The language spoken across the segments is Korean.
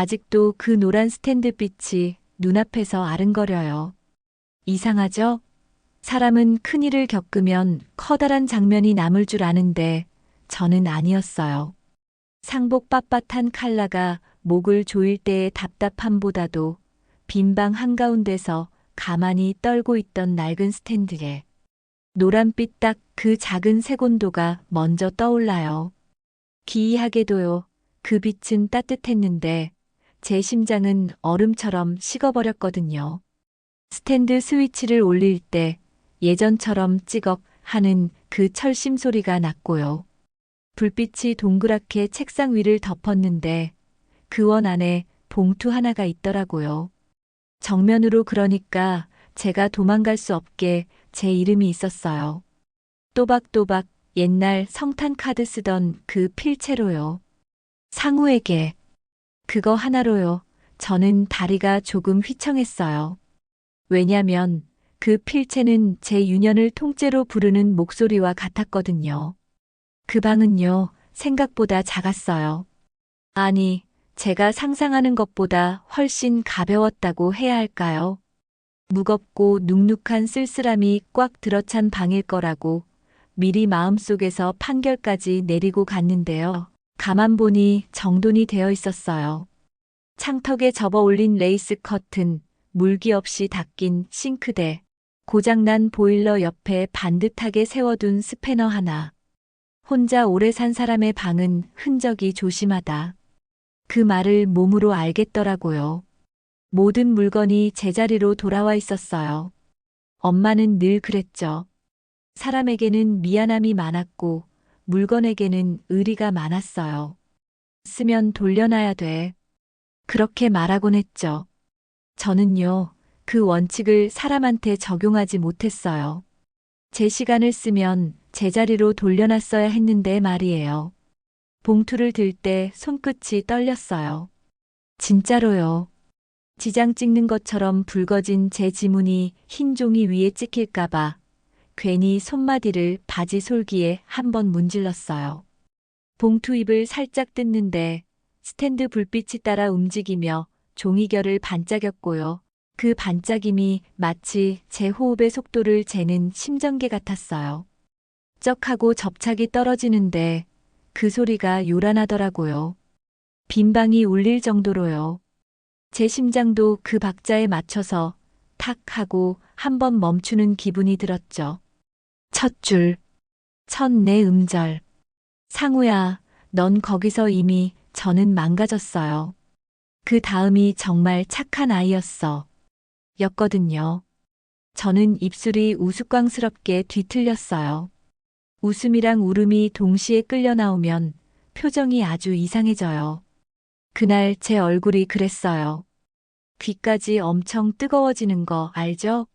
아직도 그 노란 스탠드빛이 눈앞에서 아른거려요. 이상하죠? 사람은 큰일을 겪으면 커다란 장면이 남을 줄 아는데 저는 아니었어요. 상복 빳빳한 칼라가 목을 조일 때의 답답함보다도 빈 방 한가운데서 가만히 떨고 있던 낡은 스탠드에 노란빛 딱 그 작은 색온도가 먼저 떠올라요. 기이하게도요. 그 빛은 따뜻했는데 제 심장은 얼음처럼 식어버렸거든요. 스탠드 스위치를 올릴 때 예전처럼 찌걱 하는 그 철심 소리가 났고요. 불빛이 동그랗게 책상 위를 덮었는데 그 원 안에 봉투 하나가 있더라고요. 정면으로 그러니까 제가 도망갈 수 없게 제 이름이 있었어요. 또박또박 옛날 성탄 카드 쓰던 그 필체로요. 상우에게 그거 하나로요. 저는 다리가 조금 휘청했어요. 왜냐면 그 필체는 제 유년을 통째로 부르는 목소리와 같았거든요. 그 방은요, 생각보다 작았어요. 아니, 제가 상상하는 것보다 훨씬 가벼웠다고 해야 할까요? 무겁고 눅눅한 쓸쓸함이 꽉 들어찬 방일 거라고 미리 마음속에서 판결까지 내리고 갔는데요. 가만 보니 정돈이 되어 있었어요. 창턱에 접어 올린 레이스 커튼, 물기 없이 닦인 싱크대, 고장난 보일러 옆에 반듯하게 세워둔 스패너 하나. 혼자 오래 산 사람의 방은 흔적이 조심하다. 그 말을 몸으로 알겠더라고요. 모든 물건이 제자리로 돌아와 있었어요. 엄마는 늘 그랬죠. 사람에게는 미안함이 많았고 물건에게는 의리가 많았어요. 쓰면 돌려놔야 돼. 그렇게 말하곤 했죠. 저는요, 그 원칙을 사람한테 적용하지 못했어요. 제 시간을 쓰면 제자리로 돌려놨어야 했는데 말이에요. 봉투를 들 때 손끝이 떨렸어요. 진짜로요. 지장 찍는 것처럼 붉어진 제 지문이 흰 종이 위에 찍힐까봐 괜히 손마디를 바지 솔기에 한번 문질렀어요. 봉투 입을 살짝 뜯는데 스탠드 불빛이 따라 움직이며 종이결을 반짝였고요. 그 반짝임이 마치 제 호흡의 속도를 재는 심전계 같았어요. 쩍하고 접착이 떨어지는데 그 소리가 요란하더라고요. 빈방이 울릴 정도로요. 제 심장도 그 박자에 맞춰서 탁 하고 한번 멈추는 기분이 들었죠. 첫 줄, 첫 네 음절. 상우야, 넌 거기서 이미 저는 망가졌어요. 그 다음이 정말 착한 아이였어. 였거든요. 저는 입술이 우스꽝스럽게 뒤틀렸어요. 웃음이랑 울음이 동시에 끌려 나오면 표정이 아주 이상해져요. 그날 제 얼굴이 그랬어요. 귀까지 엄청 뜨거워지는 거 알죠?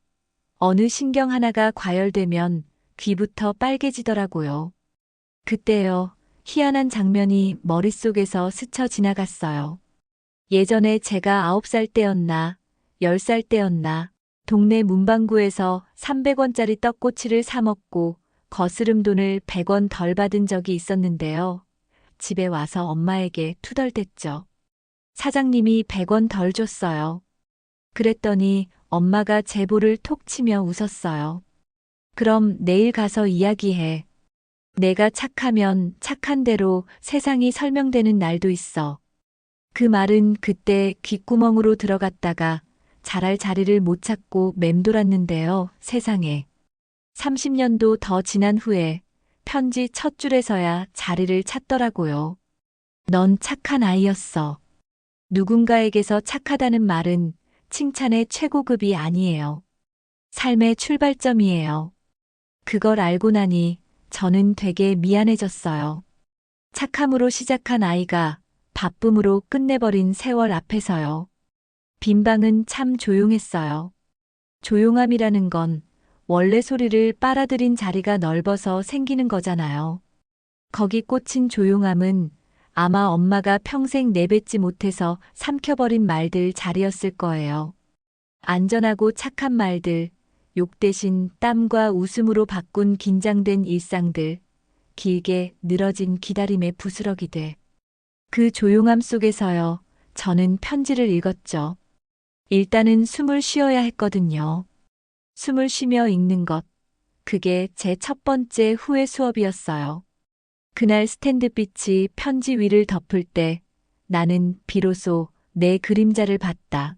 어느 신경 하나가 과열되면 귀부터 빨개지더라고요. 그때요, 희한한 장면이 머릿속에서 스쳐 지나갔어요. 예전에 제가 9살 때였나, 10살 때였나, 동네 문방구에서 300원짜리 떡꼬치를 사 먹고 거스름 돈을 100원 덜 받은 적이 있었는데요. 집에 와서 엄마에게 투덜댔죠. 사장님이 100원 덜 줬어요. 그랬더니 엄마가 제 볼을 톡 치며 웃었어요. 그럼 내일 가서 이야기해. 내가 착하면 착한 대로 세상이 설명되는 날도 있어. 그 말은 그때 귓구멍으로 들어갔다가 자랄 자리를 못 찾고 맴돌았는데요, 세상에. 30년도 더 지난 후에 편지 첫 줄에서야 자리를 찾더라고요. 넌 착한 아이였어. 누군가에게서 착하다는 말은 칭찬의 최고급이 아니에요. 삶의 출발점이에요. 그걸 알고 나니 저는 되게 미안해졌어요. 착함으로 시작한 아이가 바쁨으로 끝내버린 세월 앞에서요. 빈 방은 참 조용했어요. 조용함이라는 건 원래 소리를 빨아들인 자리가 넓어서 생기는 거잖아요. 거기 꽂힌 조용함은 아마 엄마가 평생 내뱉지 못해서 삼켜버린 말들 자리였을 거예요. 안전하고 착한 말들, 욕 대신 땀과 웃음으로 바꾼 긴장된 일상들, 길게 늘어진 기다림의 부스러기들. 그 조용함 속에서요, 저는 편지를 읽었죠. 일단은 숨을 쉬어야 했거든요. 숨을 쉬며 읽는 것. 그게 제 첫 번째 후회 수업이었어요. 그날 스탠드빛이 편지 위를 덮을 때 나는 비로소 내 그림자를 봤다.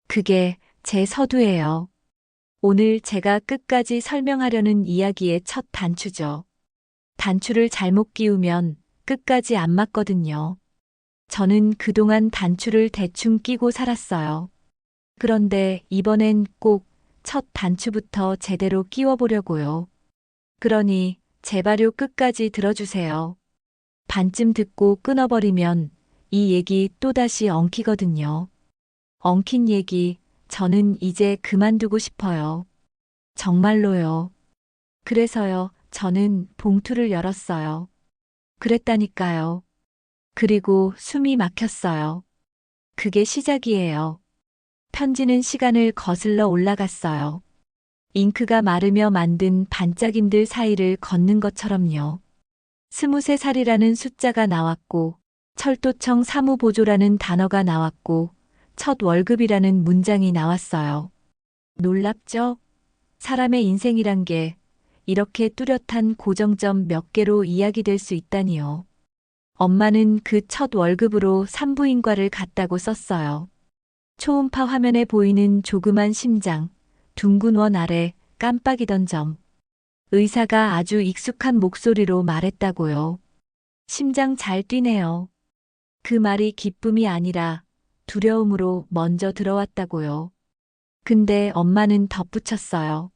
그게 제 서두예요. 오늘 제가 끝까지 설명하려는 이야기의 첫 단추죠. 단추를 잘못 끼우면 끝까지 안 맞거든요. 저는 그동안 단추를 대충 끼고 살았어요. 그런데 이번엔 꼭 첫 단추부터 제대로 끼워보려고요. 그러니 제발요 끝까지 들어주세요. 반쯤 듣고 끊어버리면 이 얘기 또다시 엉키거든요. 엉킨 얘기, 저는 이제 그만두고 싶어요. 정말로요. 그래서요, 저는 봉투를 열었어요. 그랬다니까요. 그리고 숨이 막혔어요. 그게 시작이에요. 편지는 시간을 거슬러 올라갔어요. 잉크가 마르며 만든 반짝임들 사이를 걷는 것처럼요. 23살이라는 숫자가 나왔고, 철도청 사무보조라는 단어가 나왔고, 첫 월급이라는 문장이 나왔어요. 놀랍죠? 사람의 인생이란 게 이렇게 뚜렷한 고정점 몇 개로 이야기될 수 있다니요. 엄마는 그 첫 월급으로 산부인과를 갔다고 썼어요. 초음파 화면에 보이는 조그만 심장, 둥근 원 아래 깜빡이던 점. 의사가 아주 익숙한 목소리로 말했다고요. 심장 잘 뛰네요. 그 말이 기쁨이 아니라 두려움으로 먼저 들어왔다고요. 근데 엄마는 덧붙였어요.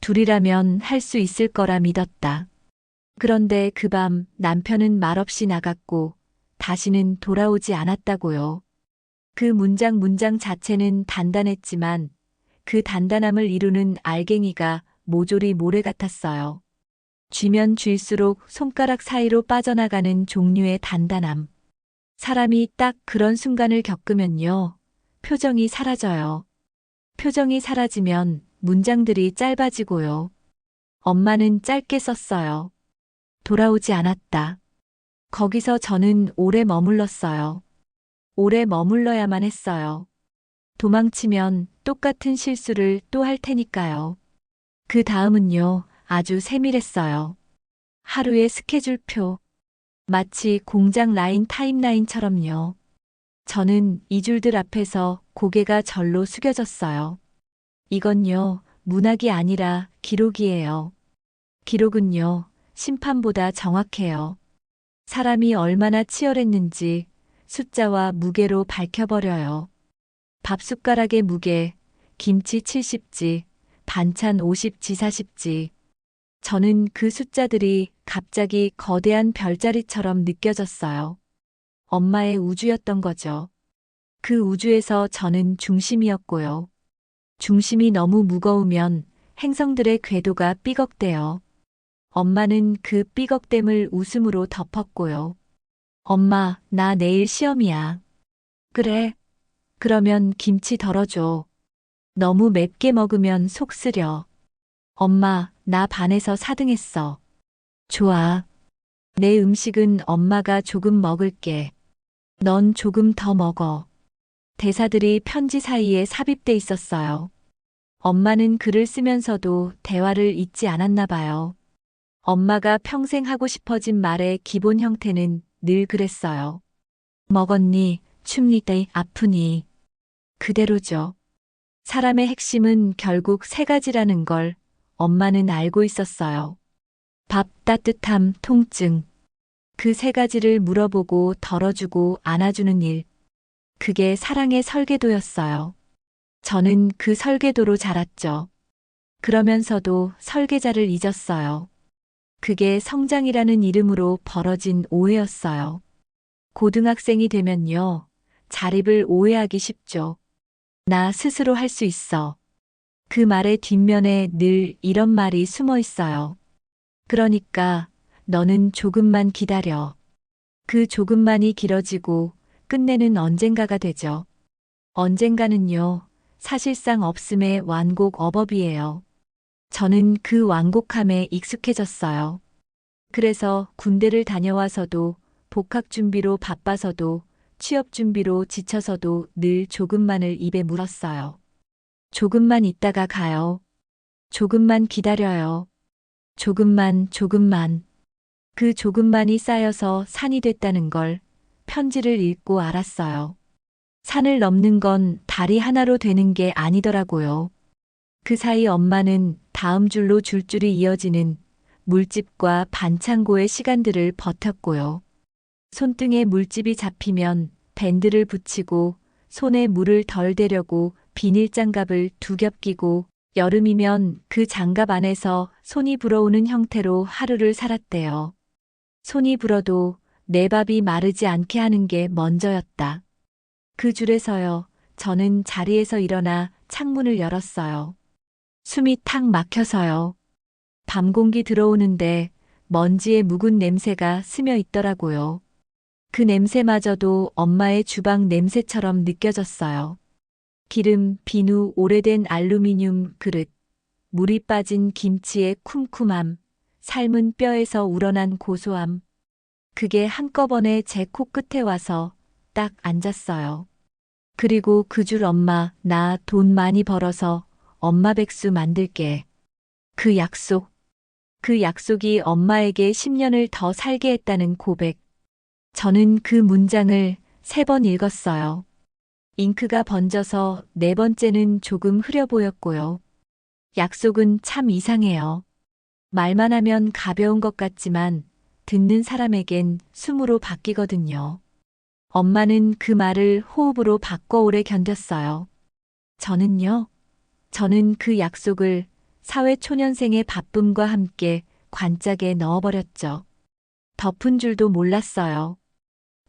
둘이라면 할 수 있을 거라 믿었다. 그런데 그 밤 남편은 말없이 나갔고 다시는 돌아오지 않았다고요. 그 문장 자체는 단단했지만 그 단단함을 이루는 알갱이가 모조리 모래 같았어요. 쥐면 쥘수록 손가락 사이로 빠져나가는 종류의 단단함. 사람이 딱 그런 순간을 겪으면요. 표정이 사라져요. 표정이 사라지면 문장들이 짧아지고요. 엄마는 짧게 썼어요. 돌아오지 않았다. 거기서 저는 오래 머물렀어요. 오래 머물러야만 했어요. 도망치면 똑같은 실수를 또 할 테니까요. 그 다음은요, 아주 세밀했어요. 하루의 스케줄표. 마치 공장 라인 타임라인처럼요. 저는 이 줄들 앞에서 고개가 절로 숙여졌어요. 이건요, 문학이 아니라 기록이에요. 기록은요, 심판보다 정확해요. 사람이 얼마나 치열했는지 숫자와 무게로 밝혀버려요. 밥숟가락의 무게, 김치 70지, 반찬 50지 40지. 저는 그 숫자들이 갑자기 거대한 별자리처럼 느껴졌어요. 엄마의 우주였던 거죠. 그 우주에서 저는 중심이었고요. 중심이 너무 무거우면 행성들의 궤도가 삐걱대요. 엄마는 그 삐걱댐을 웃음으로 덮었고요. 엄마, 나 내일 시험이야. 그래. 그러면 김치 덜어줘. 너무 맵게 먹으면 속 쓰려. 엄마, 나 반에서 4등했어. 좋아. 내 음식은 엄마가 조금 먹을게. 넌 조금 더 먹어. 대사들이 편지 사이에 삽입돼 있었어요. 엄마는 글을 쓰면서도 대화를 잊지 않았나 봐요. 엄마가 평생 하고 싶어진 말의 기본 형태는 늘 그랬어요. 먹었니? 춥니? 아프니? 그대로죠. 사람의 핵심은 결국 세 가지라는 걸 엄마는 알고 있었어요. 밥, 따뜻함, 통증. 그 세 가지를 물어보고 덜어주고 안아주는 일. 그게 사랑의 설계도였어요. 저는 그 설계도로 자랐죠. 그러면서도 설계자를 잊었어요. 그게 성장이라는 이름으로 벌어진 오해였어요. 고등학생이 되면요. 자립을 오해하기 쉽죠. 나 스스로 할 수 있어. 그 말의 뒷면에 늘 이런 말이 숨어 있어요. 그러니까 너는 조금만 기다려. 그 조금만이 길어지고 끝내는 언젠가가 되죠. 언젠가는요. 사실상 없음의 완곡 어법이에요. 저는 그 완곡함에 익숙해졌어요. 그래서 군대를 다녀와서도 복학 준비로 바빠서도 취업 준비로 지쳐서도 늘 조금만을 입에 물었어요. 조금만 있다가 가요. 조금만 기다려요. 조금만. 그 조금만이 쌓여서 산이 됐다는 걸 편지를 읽고 알았어요. 산을 넘는 건 다리 하나로 되는 게 아니더라고요. 그 사이 엄마는 다음 줄로 줄줄이 이어지는 물집과 반창고의 시간들을 버텼고요. 손등에 물집이 잡히면 밴드를 붙이고 손에 물을 덜 대려고 비닐장갑을 두 겹 끼고 여름이면 그 장갑 안에서 손이 불어오는 형태로 하루를 살았대요. 손이 불어도 내 밥이 마르지 않게 하는 게 먼저였다. 그 줄에서요, 저는 자리에서 일어나 창문을 열었어요. 숨이 탁 막혀서요. 밤 공기 들어오는데 먼지의 묵은 냄새가 스며 있더라고요. 그 냄새마저도 엄마의 주방 냄새처럼 느껴졌어요. 기름, 비누, 오래된 알루미늄 그릇, 물이 빠진 김치의 쿰쿰함, 삶은 뼈에서 우러난 고소함. 그게 한꺼번에 제 코끝에 와서 딱 앉았어요. 그리고 그 줄 엄마, 나 돈 많이 벌어서 엄마 백수 만들게. 그 약속. 그 약속이 엄마에게 10년을 더 살게 했다는 고백. 저는 그 문장을 3번 읽었어요. 잉크가 번져서 4번째는 조금 흐려 보였고요. 약속은 참 이상해요. 말만 하면 가벼운 것 같지만 듣는 사람에겐 숨으로 바뀌거든요. 엄마는 그 말을 호흡으로 바꿔 오래 견뎠어요. 저는요, 저는 그 약속을 사회초년생의 바쁨과 함께 관짝에 넣어버렸죠. 덮은 줄도 몰랐어요.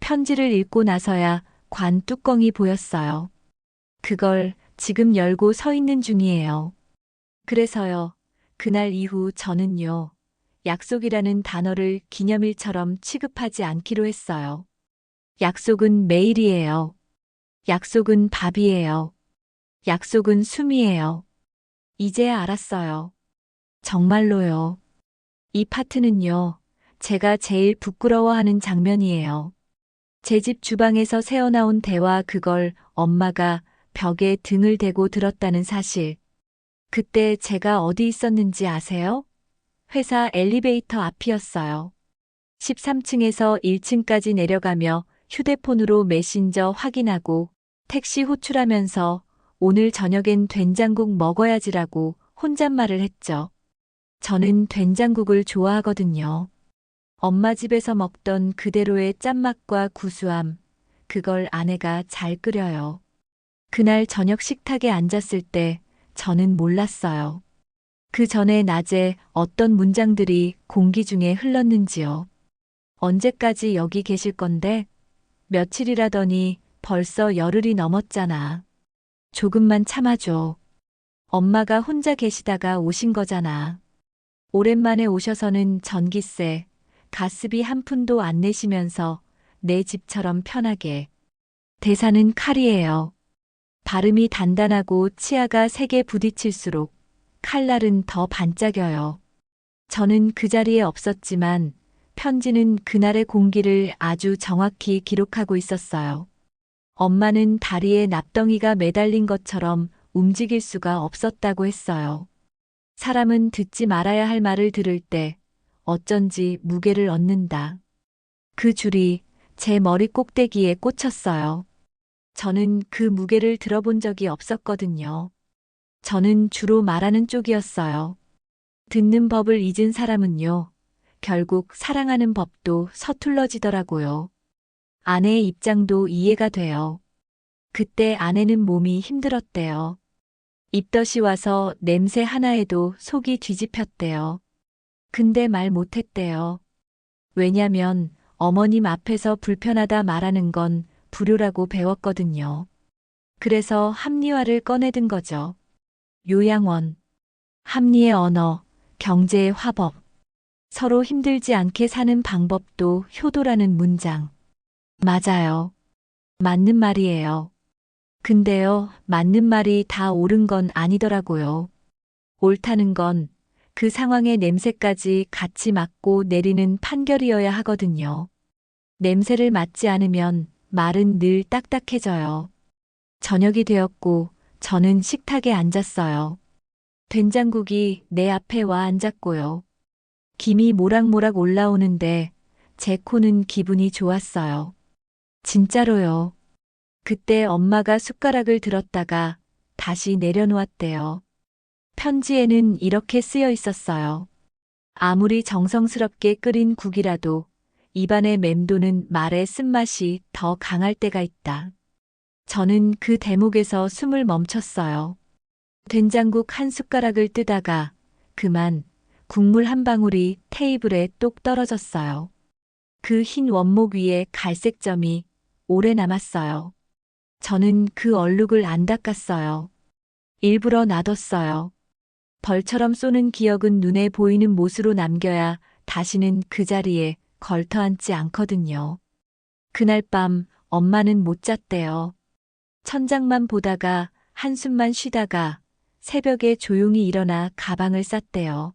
편지를 읽고 나서야 관 뚜껑이 보였어요. 그걸 지금 열고 서 있는 중이에요. 그래서요, 그날 이후 저는요, 약속이라는 단어를 기념일처럼 취급하지 않기로 했어요. 약속은 매일이에요. 약속은 밥이에요. 약속은 숨이에요. 이제야 알았어요. 정말로요. 이 파트는요, 제가 제일 부끄러워하는 장면이에요. 제 집 주방에서 새어나온 대화 그걸 엄마가 벽에 등을 대고 들었다는 사실. 그때 제가 어디 있었는지 아세요? 회사 엘리베이터 앞이었어요. 13층에서 1층까지 내려가며 휴대폰으로 메신저 확인하고 택시 호출하면서 오늘 저녁엔 된장국 먹어야지라고 혼잣말을 했죠. 저는 된장국을 좋아하거든요. 엄마 집에서 먹던 그대로의 짠맛과 구수함, 그걸 아내가 잘 끓여요. 그날 저녁 식탁에 앉았을 때 저는 몰랐어요. 그 전에 낮에 어떤 문장들이 공기 중에 흘렀는지요. 언제까지 여기 계실 건데? 며칠이라더니 벌써 열흘이 넘었잖아. 조금만 참아줘. 엄마가 혼자 계시다가 오신 거잖아. 오랜만에 오셔서는 전기세, 가스비 한 푼도 안 내시면서 내 집처럼 편하게. 대사는 칼이에요. 발음이 단단하고 치아가 세게 부딪힐수록 칼날은 더 반짝여요. 저는 그 자리에 없었지만 편지는 그날의 공기를 아주 정확히 기록하고 있었어요. 엄마는 다리에 납덩이가 매달린 것처럼 움직일 수가 없었다고 했어요. 사람은 듣지 말아야 할 말을 들을 때 어쩐지 무게를 얻는다. 그 줄이 제 머리 꼭대기에 꽂혔어요. 저는 그 무게를 들어본 적이 없었거든요. 저는 주로 말하는 쪽이었어요. 듣는 법을 잊은 사람은요, 결국 사랑하는 법도 서툴러지더라고요. 아내의 입장도 이해가 돼요. 그때 아내는 몸이 힘들었대요. 입덧이 와서 냄새 하나에도 속이 뒤집혔대요. 근데 말 못했대요. 왜냐면 어머님 앞에서 불편하다 말하는 건 불효라고 배웠거든요. 그래서 합리화를 꺼내든 거죠. 요양원, 합리의 언어, 경제의 화법, 서로 힘들지 않게 사는 방법도 효도라는 문장. 맞아요. 맞는 말이에요. 근데요, 맞는 말이 다 옳은 건 아니더라고요. 옳다는 건 그 상황의 냄새까지 같이 맡고 내리는 판결이어야 하거든요. 냄새를 맡지 않으면 말은 늘 딱딱해져요. 저녁이 되었고 저는 식탁에 앉았어요. 된장국이 내 앞에 와 앉았고요. 김이 모락모락 올라오는데 제 코는 기분이 좋았어요. 진짜로요. 그때 엄마가 숟가락을 들었다가 다시 내려놓았대요. 편지에는 이렇게 쓰여 있었어요. 아무리 정성스럽게 끓인 국이라도 입안에 맴도는 말의 쓴맛이 더 강할 때가 있다. 저는 그 대목에서 숨을 멈췄어요. 된장국 한 숟가락을 뜨다가 그만 국물 한 방울이 테이블에 똑 떨어졌어요. 그 흰 원목 위에 갈색 점이 오래 남았어요. 저는 그 얼룩을 안 닦았어요. 일부러 놔뒀어요. 벌처럼 쏘는 기억은 눈에 보이는 못으로 남겨야 다시는 그 자리에 걸터앉지 않거든요. 그날 밤 엄마는 못 잤대요. 천장만 보다가 한숨만 쉬다가 새벽에 조용히 일어나 가방을 쌌대요.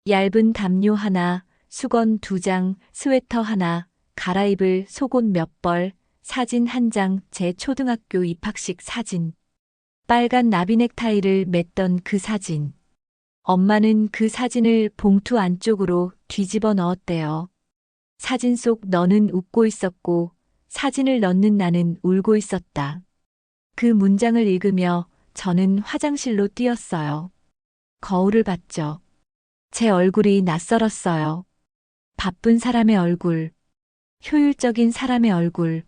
얇은 담요 하나, 수건 2장, 스웨터 하나, 갈아입을 속옷 몇 벌, 사진 한 장, 제 초등학교 입학식 사진. 빨간 나비 넥타이를 맸던 그 사진. 엄마는 그 사진을 봉투 안쪽으로 뒤집어 넣었대요. 사진 속 너는 웃고 있었고 사진을 넣는 나는 울고 있었다. 그 문장을 읽으며 저는 화장실로 뛰었어요. 거울을 봤죠. 제 얼굴이 낯설었어요. 바쁜 사람의 얼굴, 효율적인 사람의 얼굴,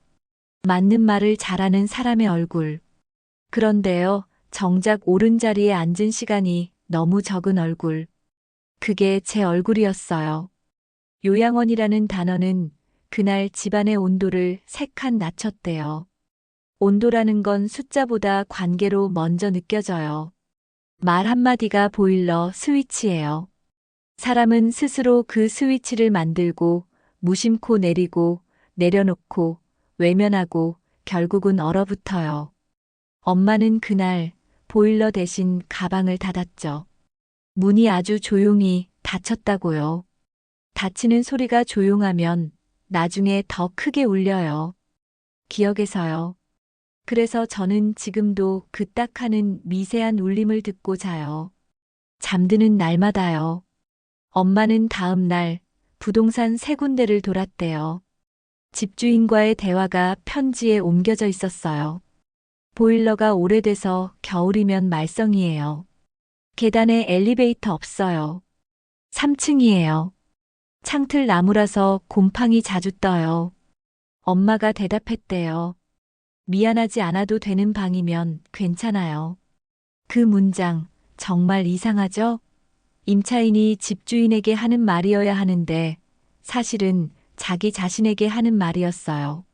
맞는 말을 잘하는 사람의 얼굴. 그런데요, 정작 옳은 자리에 앉은 시간이 너무 적은 얼굴. 그게 제 얼굴이었어요. 요양원이라는 단어는 그날 집안의 온도를 3칸 낮췄대요. 온도라는 건 숫자보다 관계로 먼저 느껴져요. 말 한마디가 보일러 스위치예요. 사람은 스스로 그 스위치를 만들고 무심코 내리고 내려놓고 외면하고 결국은 얼어붙어요. 엄마는 그날 보일러 대신 가방을 닫았죠. 문이 아주 조용히 닫혔다고요. 닫히는 소리가 조용하면 나중에 더 크게 울려요. 기억에서요. 그래서 저는 지금도 그 딱 하는 미세한 울림을 듣고 자요. 잠드는 날마다요. 엄마는 다음 날 부동산 3군데를 돌았대요. 집주인과의 대화가 편지에 옮겨져 있었어요. 보일러가 오래돼서 겨울이면 말썽이에요. 계단에 엘리베이터 없어요. 3층이에요. 창틀 나무라서 곰팡이 자주 떠요. 엄마가 대답했대요. 미안하지 않아도 되는 방이면 괜찮아요. 그 문장 정말 이상하죠? 임차인이 집주인에게 하는 말이어야 하는데 사실은 자기 자신에게 하는 말이었어요.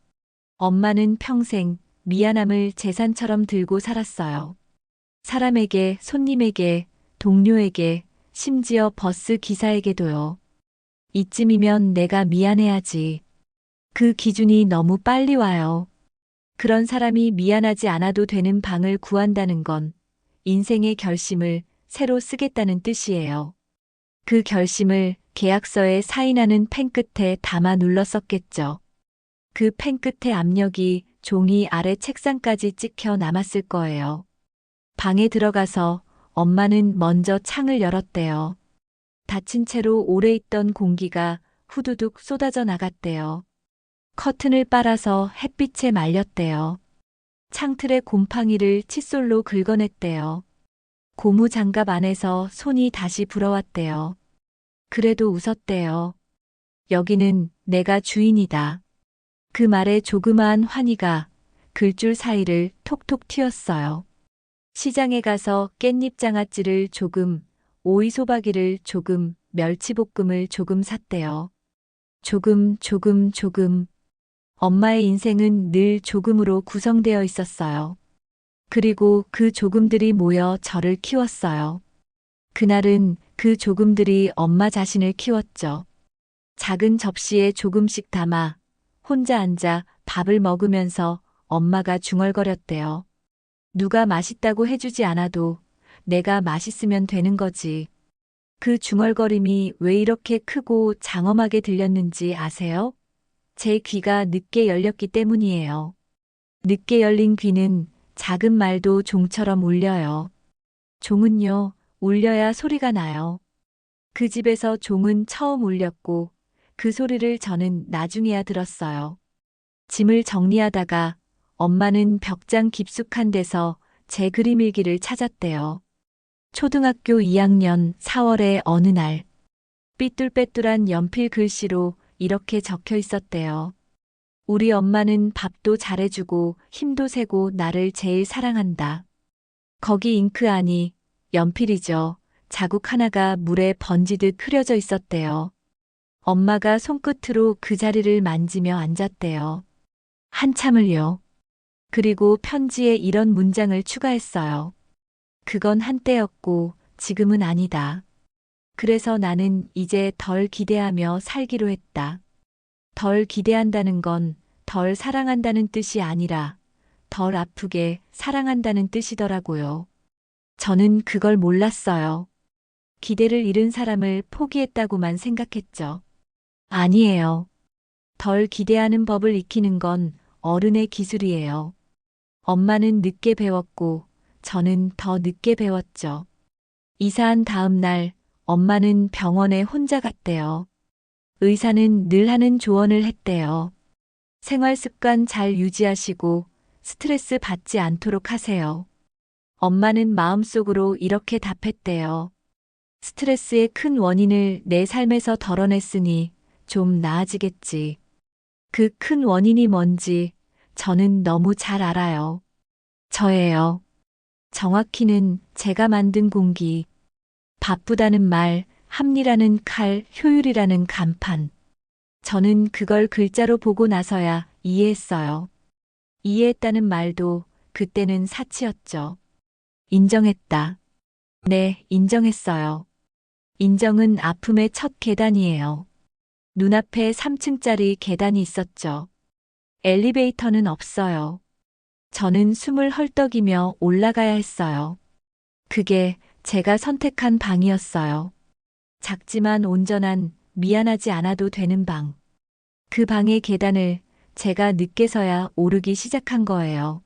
엄마는 평생 미안함을 재산처럼 들고 살았어요. 사람에게, 손님에게, 동료에게, 심지어 버스 기사에게도요. 이쯤이면 내가 미안해야지. 그 기준이 너무 빨리 와요. 그런 사람이 미안하지 않아도 되는 방을 구한다는 건 인생의 결심을 새로 쓰겠다는 뜻이에요. 그 결심을 계약서에 사인하는 펜 끝에 담아 눌렀었겠죠. 그 펜 끝의 압력이 종이 아래 책상까지 찍혀 남았을 거예요. 방에 들어가서 엄마는 먼저 창을 열었대요. 닫힌 채로 오래 있던 공기가 후두둑 쏟아져 나갔대요. 커튼을 빨아서 햇빛에 말렸대요. 창틀의 곰팡이를 칫솔로 긁어냈대요. 고무 장갑 안에서 손이 다시 불어왔대요. 그래도 웃었대요. 여기는 내가 주인이다. 그 말에 조그마한 환희가 글줄 사이를 톡톡 튀었어요. 시장에 가서 깻잎 장아찌를 조금, 오이소박이를 조금, 멸치볶음을 조금 샀대요. 조금, 조금, 조금. 엄마의 인생은 늘 조금으로 구성되어 있었어요. 그리고 그 조금들이 모여 저를 키웠어요. 그날은 그 조금들이 엄마 자신을 키웠죠. 작은 접시에 조금씩 담아 혼자 앉아 밥을 먹으면서 엄마가 중얼거렸대요. 누가 맛있다고 해주지 않아도 내가 맛있으면 되는 거지. 그 중얼거림이 왜 이렇게 크고 장엄하게 들렸는지 아세요? 제 귀가 늦게 열렸기 때문이에요. 늦게 열린 귀는 작은 말도 종처럼 울려요. 종은요, 울려야 소리가 나요. 그 집에서 종은 처음 울렸고 그 소리를 저는 나중에야 들었어요. 짐을 정리하다가 엄마는 벽장 깊숙한 데서 제 그림 일기를 찾았대요. 초등학교 2학년 4월의 어느 날, 삐뚤빼뚤한 연필 글씨로 이렇게 적혀 있었대요. 우리 엄마는 밥도 잘해주고 힘도 세고 나를 제일 사랑한다. 거기 잉크 아니, 연필이죠. 자국 하나가 물에 번지듯 흐려져 있었대요. 엄마가 손끝으로 그 자리를 만지며 앉았대요. 한참을요. 그리고 편지에 이런 문장을 추가했어요. 그건 한때였고 지금은 아니다. 그래서 나는 이제 덜 기대하며 살기로 했다. 덜 기대한다는 건 덜 사랑한다는 뜻이 아니라 덜 아프게 사랑한다는 뜻이더라고요. 저는 그걸 몰랐어요. 기대를 잃은 사람을 포기했다고만 생각했죠. 아니에요. 덜 기대하는 법을 익히는 건 어른의 기술이에요. 엄마는 늦게 배웠고 저는 더 늦게 배웠죠. 이사한 다음 날 엄마는 병원에 혼자 갔대요. 의사는 늘 하는 조언을 했대요. 생활 습관 잘 유지하시고 스트레스 받지 않도록 하세요. 엄마는 마음속으로 이렇게 답했대요. 스트레스의 큰 원인을 내 삶에서 덜어냈으니 좀 나아지겠지. 그 큰 원인이 뭔지 저는 너무 잘 알아요. 저예요. 정확히는 제가 만든 공기. 바쁘다는 말, 합리라는 칼, 효율이라는 간판. 저는 그걸 글자로 보고 나서야 이해했어요. 이해했다는 말도 그때는 사치였죠. 인정했다. 네, 인정했어요. 인정은 아픔의 첫 계단이에요. 눈앞에 3층짜리 계단이 있었죠. 엘리베이터는 없어요. 저는 숨을 헐떡이며 올라가야 했어요. 그게 제가 선택한 방이었어요. 작지만 온전한 미안하지 않아도 되는 방. 그 방의 계단을 제가 늦게서야 오르기 시작한 거예요.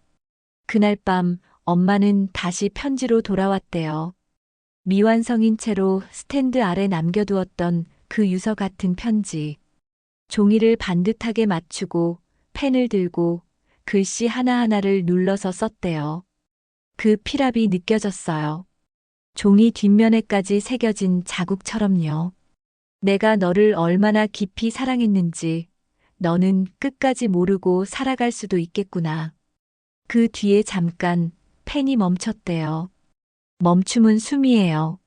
그날 밤 엄마는 다시 편지로 돌아왔대요. 미완성인 채로 스탠드 아래 남겨두었던 그 유서 같은 편지. 종이를 반듯하게 맞추고 펜을 들고 글씨 하나하나를 눌러서 썼대요. 그 피랍이 느껴졌어요. 종이 뒷면에까지 새겨진 자국처럼요. 내가 너를 얼마나 깊이 사랑했는지 너는 끝까지 모르고 살아갈 수도 있겠구나. 그 뒤에 잠깐 펜이 멈췄대요. 멈춤은 숨이에요.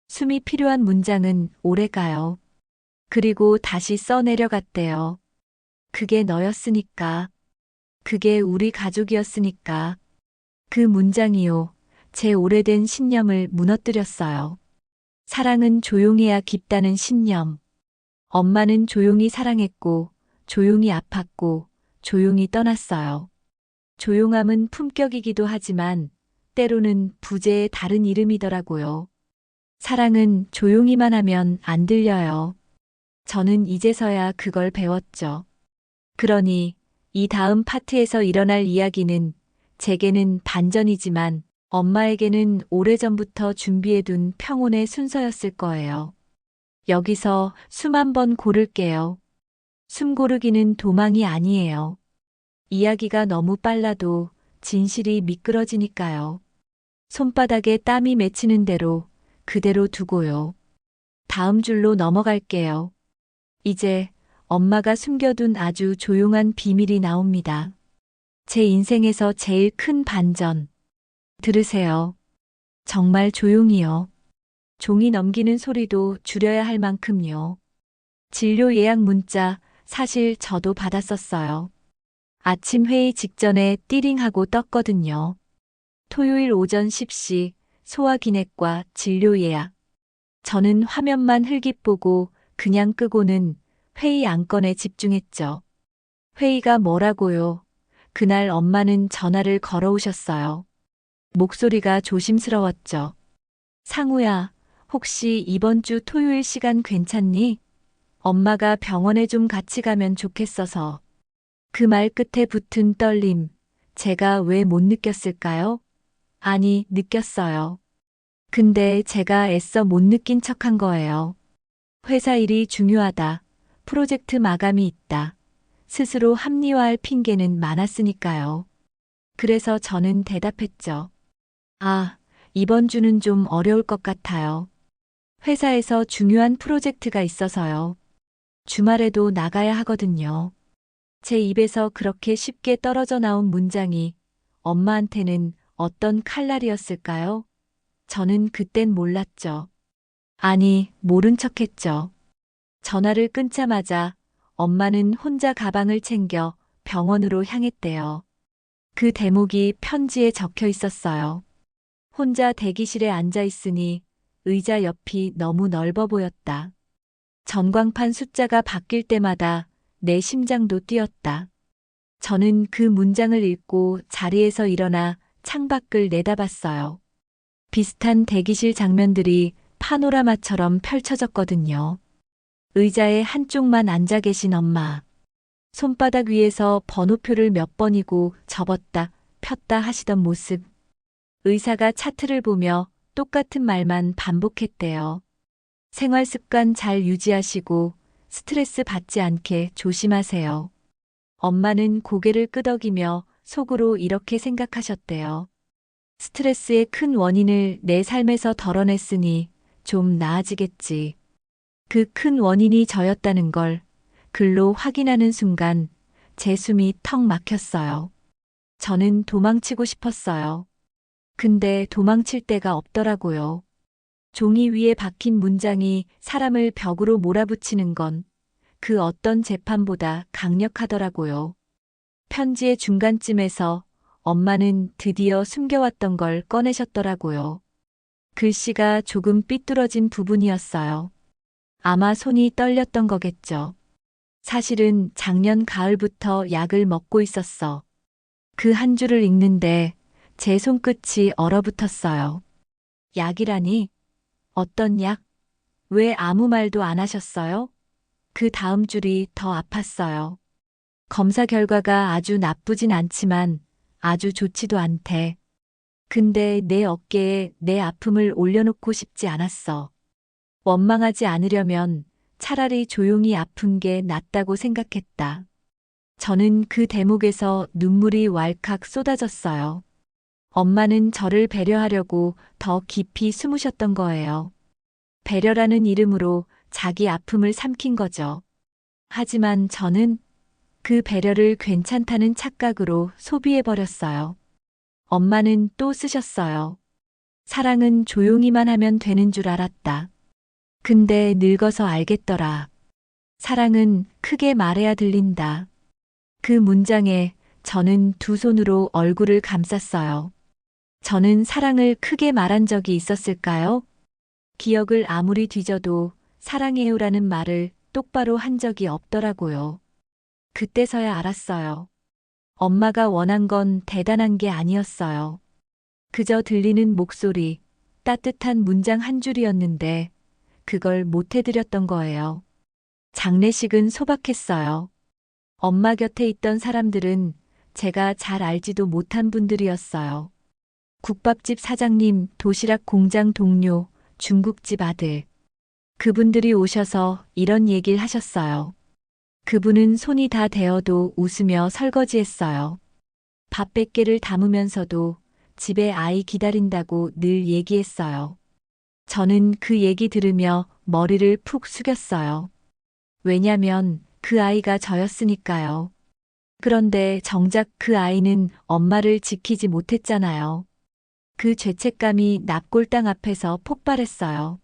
숨이 필요한 문장은 오래 가요. 그리고 다시 써내려갔대요. 그게 너였으니까. 그게 우리 가족이었으니까. 그 문장이요. 제 오래된 신념을 무너뜨렸어요. 사랑은 조용해야 깊다는 신념. 엄마는 조용히 사랑했고, 조용히 아팠고, 조용히 떠났어요. 조용함은 품격이기도 하지만, 때로는 부재의 다른 이름이더라고요. 사랑은 조용히만 하면 안 들려요. 저는 이제서야 그걸 배웠죠. 그러니, 이 다음 파트에서 일어날 이야기는 제게는 반전이지만 엄마에게는 오래전부터 준비해둔 평온의 순서였을 거예요. 여기서 숨 한 번 고를게요. 숨 고르기는 도망이 아니에요. 이야기가 너무 빨라도 진실이 미끄러지니까요. 손바닥에 땀이 맺히는 대로 그대로 두고요. 다음 줄로 넘어갈게요. 이제 엄마가 숨겨둔 아주 조용한 비밀이 나옵니다. 제 인생에서 제일 큰 반전. 들으세요. 정말 조용히요. 종이 넘기는 소리도 줄여야 할 만큼요. 진료 예약 문자 사실 저도 받았었어요. 아침 회의 직전에 띠링하고 떴거든요. 토요일 오전 10시 소화기내과 진료 예약. 저는 화면만 흘깃 보고 그냥 끄고는 회의 안건에 집중했죠. 회의가 뭐라고요? 그날 엄마는 전화를 걸어오셨어요. 목소리가 조심스러웠죠. 상우야, 혹시 이번 주 토요일 시간 괜찮니? 엄마가 병원에 좀 같이 가면 좋겠어서. 그 말 끝에 붙은 떨림, 제가 왜 못 느꼈을까요? 아니, 느꼈어요. 근데 제가 애써 못 느낀 척한 거예요. 회사 일이 중요하다. 프로젝트 마감이 있다. 스스로 합리화할 핑계는 많았으니까요. 그래서 저는 대답했죠. 아, 이번 주는 좀 어려울 것 같아요. 회사에서 중요한 프로젝트가 있어서요. 주말에도 나가야 하거든요. 제 입에서 그렇게 쉽게 떨어져 나온 문장이 엄마한테는 어떤 칼날이었을까요? 저는 그땐 몰랐죠. 아니, 모른 척했죠. 전화를 끊자마자 엄마는 혼자 가방을 챙겨 병원으로 향했대요. 그 대목이 편지에 적혀 있었어요. 혼자 대기실에 앉아 있으니 의자 옆이 너무 넓어 보였다. 전광판 숫자가 바뀔 때마다 내 심장도 뛰었다. 저는 그 문장을 읽고 자리에서 일어나 창밖을 내다봤어요. 비슷한 대기실 장면들이 파노라마처럼 펼쳐졌거든요. 의자의 한쪽만 앉아 계신 엄마. 손바닥 위에서 번호표를 몇 번이고 접었다, 폈다 하시던 모습. 의사가 차트를 보며 똑같은 말만 반복했대요. 생활 습관 잘 유지하시고 스트레스 받지 않게 조심하세요. 엄마는 고개를 끄덕이며 속으로 이렇게 생각하셨대요. 스트레스의 큰 원인을 내 삶에서 덜어냈으니 좀 나아지겠지. 그 큰 원인이 저였다는 걸 글로 확인하는 순간 제 숨이 턱 막혔어요. 저는 도망치고 싶었어요. 근데 도망칠 데가 없더라고요. 종이 위에 박힌 문장이 사람을 벽으로 몰아붙이는 건 그 어떤 재판보다 강력하더라고요. 편지의 중간쯤에서 엄마는 드디어 숨겨왔던 걸 꺼내셨더라고요. 글씨가 조금 삐뚤어진 부분이었어요. 아마 손이 떨렸던 거겠죠. 사실은 작년 가을부터 약을 먹고 있었어. 그 한 줄을 읽는데 제 손끝이 얼어붙었어요. 약이라니? 어떤 약? 왜 아무 말도 안 하셨어요? 그 다음 줄이 더 아팠어요. 검사 결과가 아주 나쁘진 않지만 아주 좋지도 않대. 근데 내 어깨에 내 아픔을 올려놓고 싶지 않았어. 원망하지 않으려면 차라리 조용히 아픈 게 낫다고 생각했다. 저는 그 대목에서 눈물이 왈칵 쏟아졌어요. 엄마는 저를 배려하려고 더 깊이 숨으셨던 거예요. 배려라는 이름으로 자기 아픔을 삼킨 거죠. 하지만 저는 그 배려를 괜찮다는 착각으로 소비해버렸어요. 엄마는 또 쓰셨어요. 사랑은 조용히만 하면 되는 줄 알았다. 근데 늙어서 알겠더라. 사랑은 크게 말해야 들린다. 그 문장에 저는 두 손으로 얼굴을 감쌌어요. 저는 사랑을 크게 말한 적이 있었을까요? 기억을 아무리 뒤져도 사랑해요라는 말을 똑바로 한 적이 없더라고요. 그때서야 알았어요. 엄마가 원한 건 대단한 게 아니었어요. 그저 들리는 목소리, 따뜻한 문장 한 줄이었는데 그걸 못 해드렸던 거예요. 장례식은 소박했어요. 엄마 곁에 있던 사람들은 제가 잘 알지도 못한 분들이었어요. 국밥집 사장님, 도시락 공장 동료, 중국집 아들. 그분들이 오셔서 이런 얘기를 하셨어요. 그분은 손이 다 데어도 웃으며 설거지했어요. 밥 100개를 담으면서도 집에 아이 기다린다고 늘 얘기했어요. 저는 그 얘기 들으며 머리를 푹 숙였어요. 왜냐면 그 아이가 저였으니까요. 그런데 정작 그 아이는 엄마를 지키지 못했잖아요. 그 죄책감이 납골당 앞에서 폭발했어요.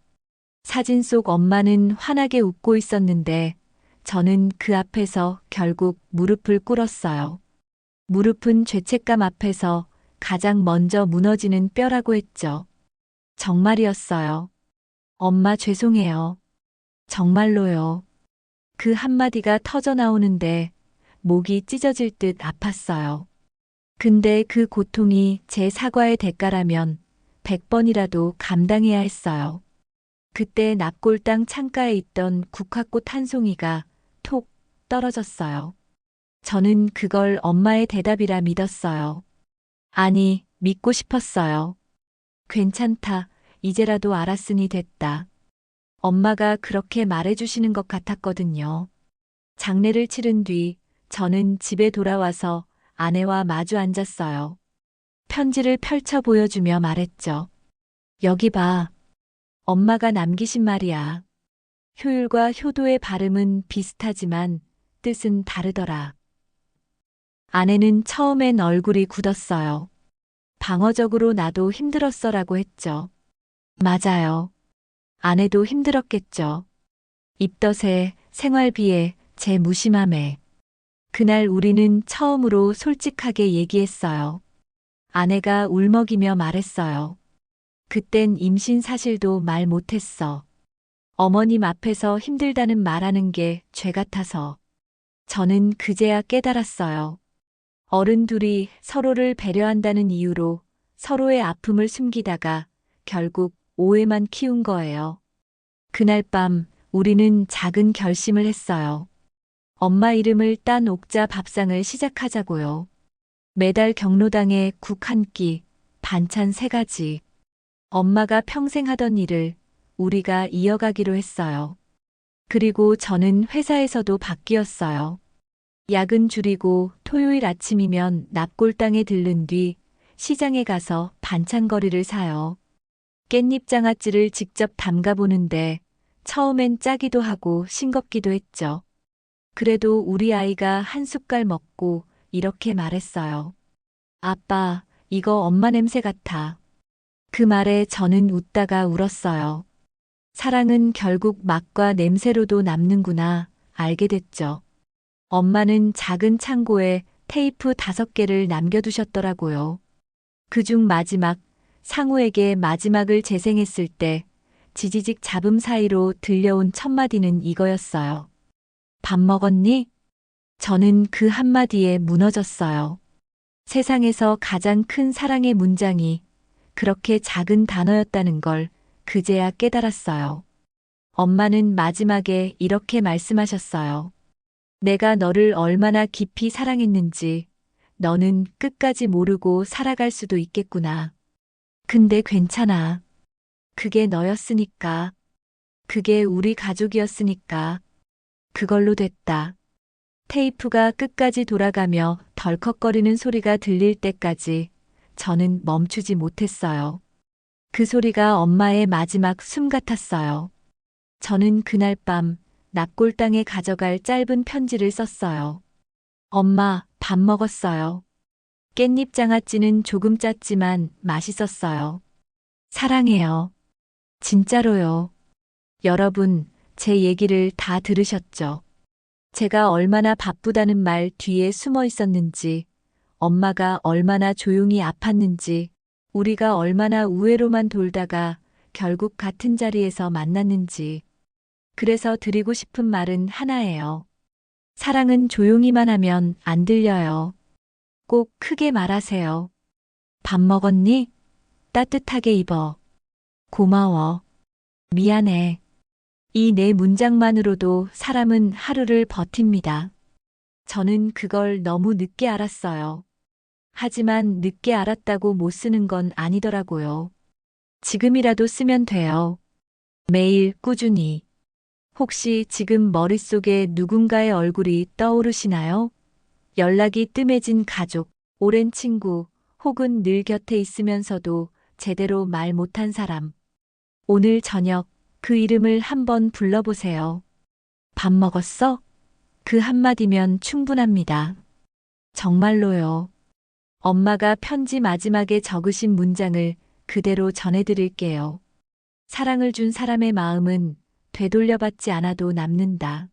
사진 속 엄마는 환하게 웃고 있었는데 저는 그 앞에서 결국 무릎을 꿇었어요. 무릎은 죄책감 앞에서 가장 먼저 무너지는 뼈라고 했죠. 정말이었어요. 엄마 죄송해요. 정말로요. 그 한마디가 터져 나오는데 목이 찢어질 듯 아팠어요. 근데 그 고통이 제 사과의 대가라면 100번이라도 감당해야 했어요. 그때 납골당 창가에 있던 국화꽃 한 송이가 톡 떨어졌어요. 저는 그걸 엄마의 대답이라 믿었어요. 아니, 믿고 싶었어요. 괜찮다. 이제라도 알았으니 됐다. 엄마가 그렇게 말해주시는 것 같았거든요. 장례를 치른 뒤 저는 집에 돌아와서 아내와 마주 앉았어요. 편지를 펼쳐 보여주며 말했죠. 여기 봐. 엄마가 남기신 말이야. 효율과 효도의 발음은 비슷하지만 뜻은 다르더라. 아내는 처음엔 얼굴이 굳었어요. 방어적으로 나도 힘들었어라고 했죠. 맞아요. 아내도 힘들었겠죠. 입덧에, 생활비에, 제 무심함에. 그날 우리는 처음으로 솔직하게 얘기했어요. 아내가 울먹이며 말했어요. 그땐 임신 사실도 말 못했어. 어머님 앞에서 힘들다는 말하는 게 죄 같아서. 저는 그제야 깨달았어요. 어른 둘이 서로를 배려한다는 이유로 서로의 아픔을 숨기다가 결국 오해만 키운 거예요. 그날 밤 우리는 작은 결심을 했어요. 엄마 이름을 딴 옥자 밥상을 시작하자고요. 매달 경로당에 국 한 끼, 반찬 3가지. 엄마가 평생 하던 일을 우리가 이어가기로 했어요. 그리고 저는 회사에서도 바뀌었어요. 야근 줄이고 토요일 아침이면 납골당에 들른 뒤 시장에 가서 반찬거리를 사요. 깻잎 장아찌를 직접 담가보는데 처음엔 짜기도 하고 싱겁기도 했죠. 그래도 우리 아이가 한 숟갈 먹고 이렇게 말했어요. 아빠, 이거 엄마 냄새 같아. 그 말에 저는 웃다가 울었어요. 사랑은 결국 맛과 냄새로도 남는구나 알게 됐죠. 엄마는 작은 창고에 테이프 5개를 남겨두셨더라고요. 그중 마지막, 상우에게 마지막을 재생했을 때 지지직 잡음 사이로 들려온 첫마디는 이거였어요. 밥 먹었니? 저는 그 한마디에 무너졌어요. 세상에서 가장 큰 사랑의 문장이 그렇게 작은 단어였다는 걸 그제야 깨달았어요. 엄마는 마지막에 이렇게 말씀하셨어요. 내가 너를 얼마나 깊이 사랑했는지 너는 끝까지 모르고 살아갈 수도 있겠구나. 근데 괜찮아. 그게 너였으니까. 그게 우리 가족이었으니까. 그걸로 됐다. 테이프가 끝까지 돌아가며 덜컥거리는 소리가 들릴 때까지 저는 멈추지 못했어요. 그 소리가 엄마의 마지막 숨 같았어요. 저는 그날 밤 납골당에 가져갈 짧은 편지를 썼어요. 엄마, 밥 먹었어요. 깻잎 장아찌는 조금 짰지만 맛있었어요. 사랑해요. 진짜로요. 여러분, 제 얘기를 다 들으셨죠? 제가 얼마나 바쁘다는 말 뒤에 숨어 있었는지, 엄마가 얼마나 조용히 아팠는지, 우리가 얼마나 우회로만 돌다가 결국 같은 자리에서 만났는지. 그래서 드리고 싶은 말은 하나예요. 사랑은 조용히만 하면 안 들려요. 꼭 크게 말하세요. 밥 먹었니? 따뜻하게 입어. 고마워. 미안해. 이 네 문장만으로도 사람은 하루를 버팁니다. 저는 그걸 너무 늦게 알았어요. 하지만 늦게 알았다고 못 쓰는 건 아니더라고요. 지금이라도 쓰면 돼요. 매일 꾸준히. 혹시 지금 머릿속에 누군가의 얼굴이 떠오르시나요? 연락이 뜸해진 가족, 오랜 친구, 혹은 늘 곁에 있으면서도 제대로 말 못한 사람. 오늘 저녁 그 이름을 한번 불러보세요. 밥 먹었어? 그 한마디면 충분합니다. 정말로요. 엄마가 편지 마지막에 적으신 문장을 그대로 전해드릴게요. 사랑을 준 사람의 마음은 되돌려받지 않아도 남는다.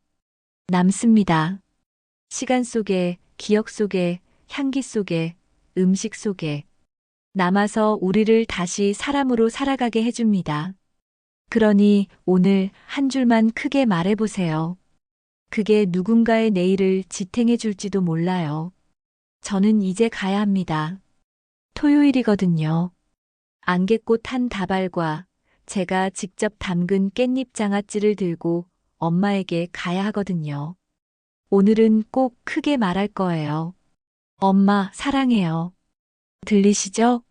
남습니다. 시간 속에, 기억 속에, 향기 속에, 음식 속에 남아서 우리를 다시 사람으로 살아가게 해줍니다. 그러니 오늘 한 줄만 크게 말해보세요. 그게 누군가의 내일을 지탱해 줄지도 몰라요. 저는 이제 가야 합니다. 토요일이거든요. 안개꽃 한 다발과 제가 직접 담근 깻잎 장아찌를 들고 엄마에게 가야 하거든요. 오늘은 꼭 크게 말할 거예요. 엄마, 사랑해요. 들리시죠?